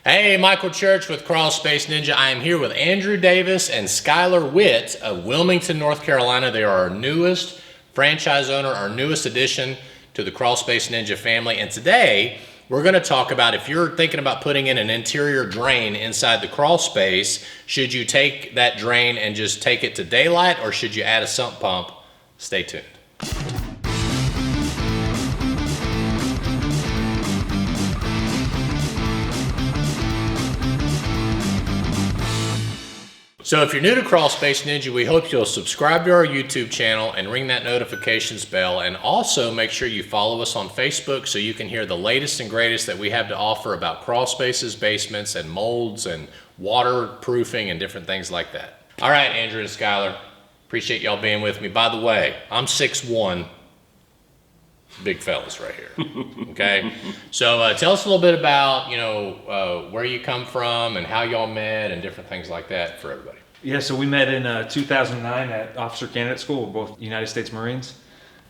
Hey, Michael Church with Crawl Space Ninja. I am here with Andrew Davis and Skylar Witt of Wilmington, North Carolina. They are our newest franchise owner, our newest addition to the Crawl Space Ninja family. And today, we're going to talk about if you're thinking about putting in an interior drain inside the crawl space, should you take that drain and just take it to daylight, or should you add a sump pump? Stay tuned. So if you're new to Crawl Space Ninja, we hope you'll subscribe to our YouTube channel and ring that notifications bell, and also make sure you follow us on Facebook so you can hear the latest and greatest that we have to offer about crawl spaces, basements, and molds and waterproofing and different things like that. All right, Andrew and Skylar, appreciate y'all being with me. By the way, I'm 6'1", big fellas right here, okay? So tell us a little bit about, where you come from and how y'all met and different things like that for everybody. Yeah, so we met in 2009 at Officer Candidate School. We're both United States Marines.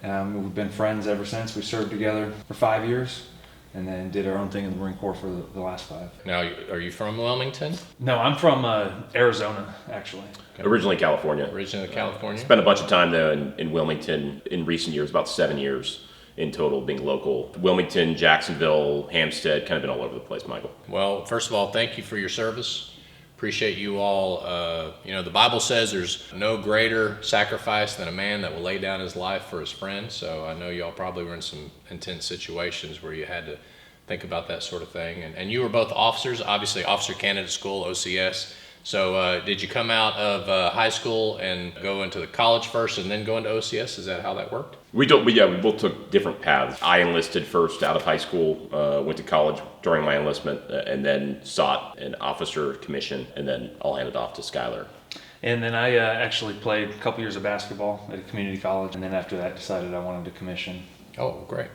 We've been friends ever since. We served together for 5 years and then did our own thing in the Marine Corps for the last 5. Now, are you from Wilmington? No, I'm from Arizona, actually. Okay. Originally California. Originally California? Spent a bunch of time though in Wilmington in recent years, about 7 years in total being local. Wilmington, Jacksonville, Hampstead, kind of been all over the place, Michael. Well, first of all, thank you for your service. Appreciate you all. The Bible says there's no greater sacrifice than a man that will lay down his life for his friend. So I know y'all probably were in some intense situations where you had to think about that sort of thing. And you were both officers, obviously Officer Candidate School, OCS. So did you come out of high school and go into the college first and then go into OCS? Is that how that worked? We both took different paths. I enlisted first out of high school, went to college during my enlistment, and then sought an officer commission, and then I'll hand it off to Skylar. And then I actually played a couple years of basketball at a community college, and then after that decided I wanted to commission. Oh, great,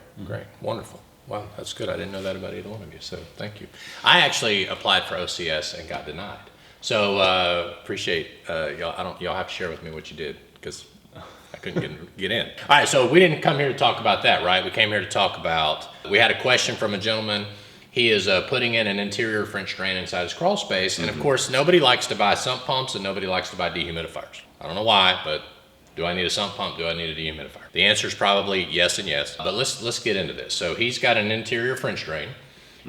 wonderful. Wow, that's good. I didn't know that about either one of you, so thank you. I actually applied for OCS and got denied. So appreciate y'all. Y'all have to share with me what you did, because I couldn't get in. All right, so we didn't come here to talk about that, right? We came here to talk about, we had a question from a gentleman. He is putting in an interior French drain inside his crawl space, and of course, nobody likes to buy sump pumps and nobody likes to buy dehumidifiers. I don't know why, but do I need a sump pump? Do I need a dehumidifier? The answer is probably yes and yes, but let's get into this. So he's got an interior French drain.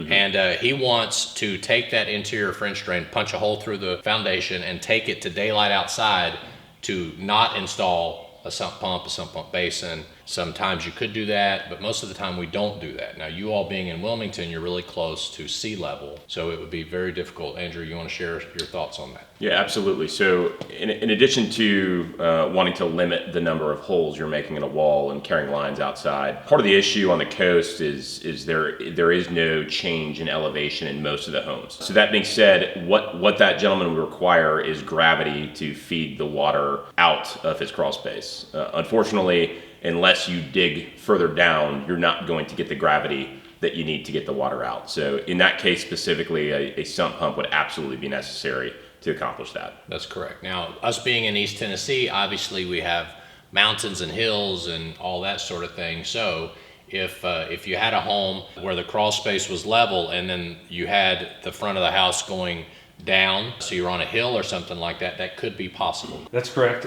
And he wants to take that interior French drain, punch a hole through the foundation, and take it to daylight outside to not install a sump pump basin. Sometimes you could do that, but most of the time we don't do that. Now, you all being in Wilmington, you're really close to sea level, so it would be very difficult. Andrew, you want to share your thoughts on that? Yeah, absolutely. So in addition to wanting to limit the number of holes you're making in a wall and carrying lines outside, part of the issue on the coast is there is no change in elevation in most of the homes. So that being said, what that gentleman would require is gravity to feed the water out of his crawl space. Unfortunately, unless you dig further down, you're not going to get the gravity that you need to get the water out. So in that case specifically, a sump pump would absolutely be necessary to accomplish that. That's correct. Now, us being in East Tennessee, obviously we have mountains and hills and all that sort of thing. So if you had a home where the crawl space was level and then you had the front of the house going down, so you're on a hill or something like that, that could be possible. That's correct.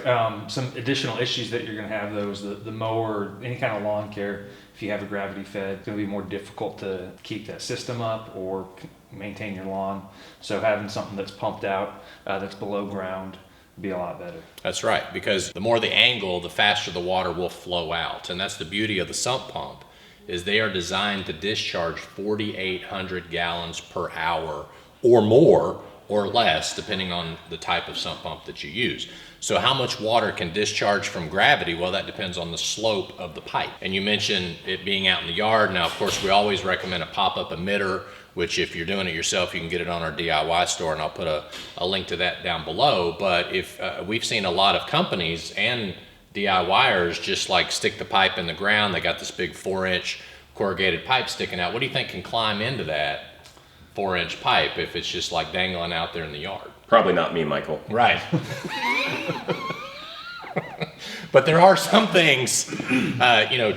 Some additional issues that you're going to have, though, is the mower, any kind of lawn care. If you have a gravity fed, it's going to be more difficult to keep that system up or maintain your lawn. So having something that's pumped out, that's below ground, would be a lot better. That's right, because the more the angle, the faster the water will flow out. And that's the beauty of the sump pump, is they are designed to discharge 4,800 gallons per hour or more, or less, depending on the type of sump pump that you use. So how much water can discharge from gravity? Well, that depends on the slope of the pipe. And you mentioned it being out in the yard. Now, of course, we always recommend a pop-up emitter, which if you're doing it yourself, you can get it on our DIY store, and I'll put a link to that down below. But if we've seen a lot of companies and DIYers just like stick the pipe in the ground. They got this big 4-inch corrugated pipe sticking out. What do you think can climb into that 4-inch pipe if it's just like dangling out there in the yard? Probably not me, Michael. Right. But there are some things,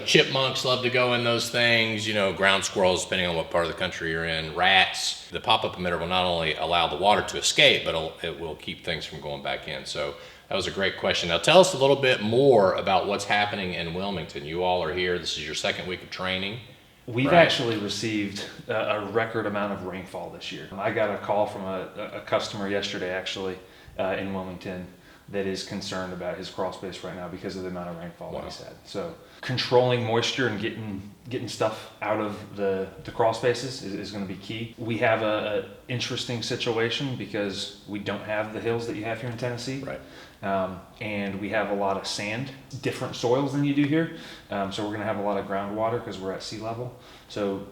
chipmunks love to go in those things, ground squirrels, depending on what part of the country you're in, rats. The pop-up emitter will not only allow the water to escape, but it will keep things from going back in. So that was a great question. Now tell us a little bit more about what's happening in Wilmington. You all are here. This is your second week of training. We've Right. actually received a record amount of rainfall this year. I got a call from a customer yesterday, actually, in Wilmington, that is concerned about his crawl space right now because of the amount of rainfall that he's had. So controlling moisture and getting stuff out of the crawl spaces is going to be key. We have a interesting situation because we don't have the hills that you have here in Tennessee. Right. And we have a lot of sand, different soils than you do here. So we're going to have a lot of groundwater because we're at sea level. So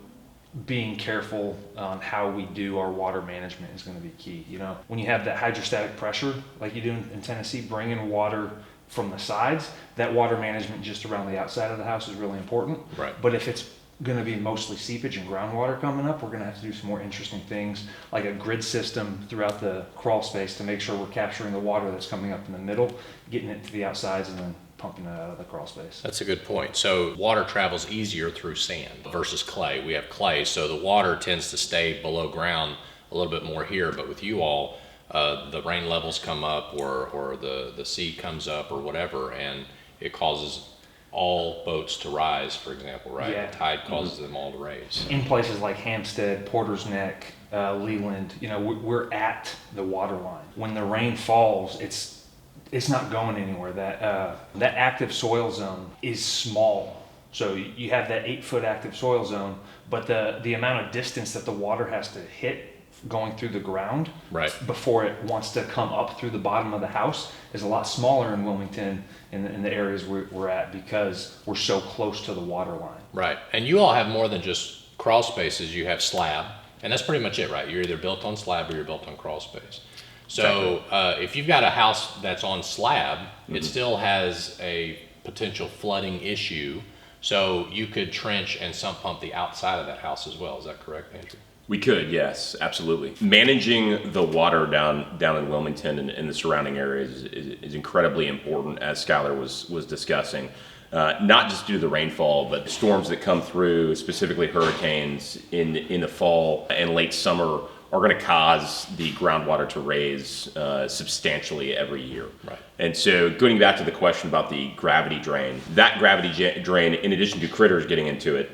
being careful on how we do our water management is going to be key. When you have that hydrostatic pressure like you do in Tennessee, bringing water from the sides, that water management just around the outside of the house is really important. Right. But if it's going to be mostly seepage and groundwater coming up, we're going to have to do some more interesting things like a grid system throughout the crawl space to make sure we're capturing the water that's coming up in the middle, getting it to the outsides, and then pumping it out of the crawl space. That's a good point. So water travels easier through sand versus clay. We have clay, so the water tends to stay below ground a little bit more here. But with you all, the rain levels come up or the sea comes up or whatever, and it causes all boats to rise, for example, right? Yeah. The tide causes them all to raise. In places like Hampstead, Porter's Neck, Leland, we're at the water line. When the rain falls, it's not going anywhere. That active soil zone is small. So you have that 8-foot active soil zone, but the amount of distance that the water has to hit going through the ground Right. before it wants to come up through the bottom of the house is a lot smaller in Wilmington in the areas we're at because we're so close to the water line. Right. And you all have more than just crawl spaces. You have slab, and that's pretty much it, right? You're either built on slab or you're built on crawl space. So if you've got a house that's on slab, it still has a potential flooding issue. So you could trench and sump pump the outside of that house as well. Is that correct, Andrew? We could, yes, absolutely. Managing the water down in Wilmington and the surrounding areas is incredibly important, as Skylar was discussing. Not just due to the rainfall, but storms that come through, specifically hurricanes in the fall and late summer, are going to cause the groundwater to raise substantially every year. Right. And so going back to the question about the gravity drain, that gravity drain, in addition to critters getting into it,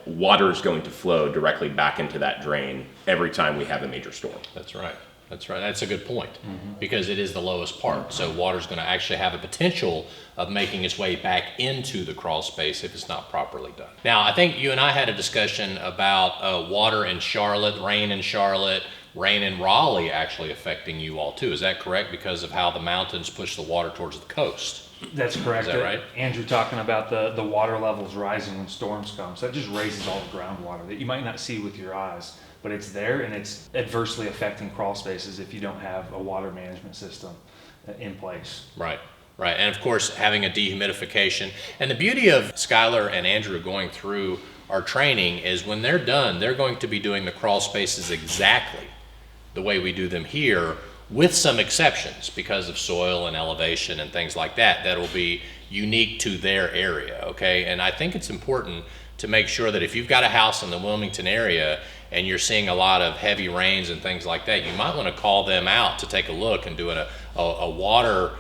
water is going to flow directly back into that drain every time we have a major storm. That's right. That's a good point because it is the lowest part. So water's going to actually have a potential of making its way back into the crawl space if it's not properly done. Now, I think you and I had a discussion about water in Charlotte, rain in Raleigh actually affecting you all too. Is that correct? Because of how the mountains push the water towards the coast. That's correct. Is that right? Andrew talking about the water levels rising when storms come. So that just raises all the groundwater that you might not see with your eyes, but it's there and it's adversely affecting crawl spaces if you don't have a water management system in place. Right. And of course, having a dehumidification. And the beauty of Skylar and Andrew going through our training is when they're done, they're going to be doing the crawl spaces exactly the way we do them here, with some exceptions because of soil and elevation and things like that that'll be unique to their area, okay? And I think it's important to make sure that if you've got a house in the Wilmington area and you're seeing a lot of heavy rains and things like that, you might want to call them out to take a look and do a water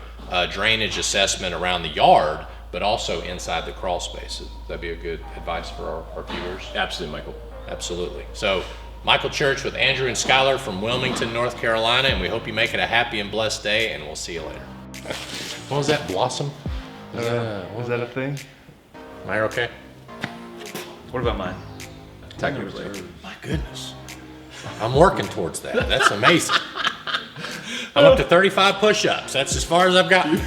drainage assessment around the yard, but also inside the crawl spaces. That'd be a good advice for our viewers. Absolutely, Michael. Absolutely. So Michael Church with Andrew and Skylar from Wilmington, North Carolina, and we hope you make it a happy and blessed day, and we'll see you later. What was that, Blossom? Is that a thing? Am I okay? What about mine? Technically. My goodness. I'm working towards that. That's amazing. I'm up to 35 push-ups. That's as far as I've gotten.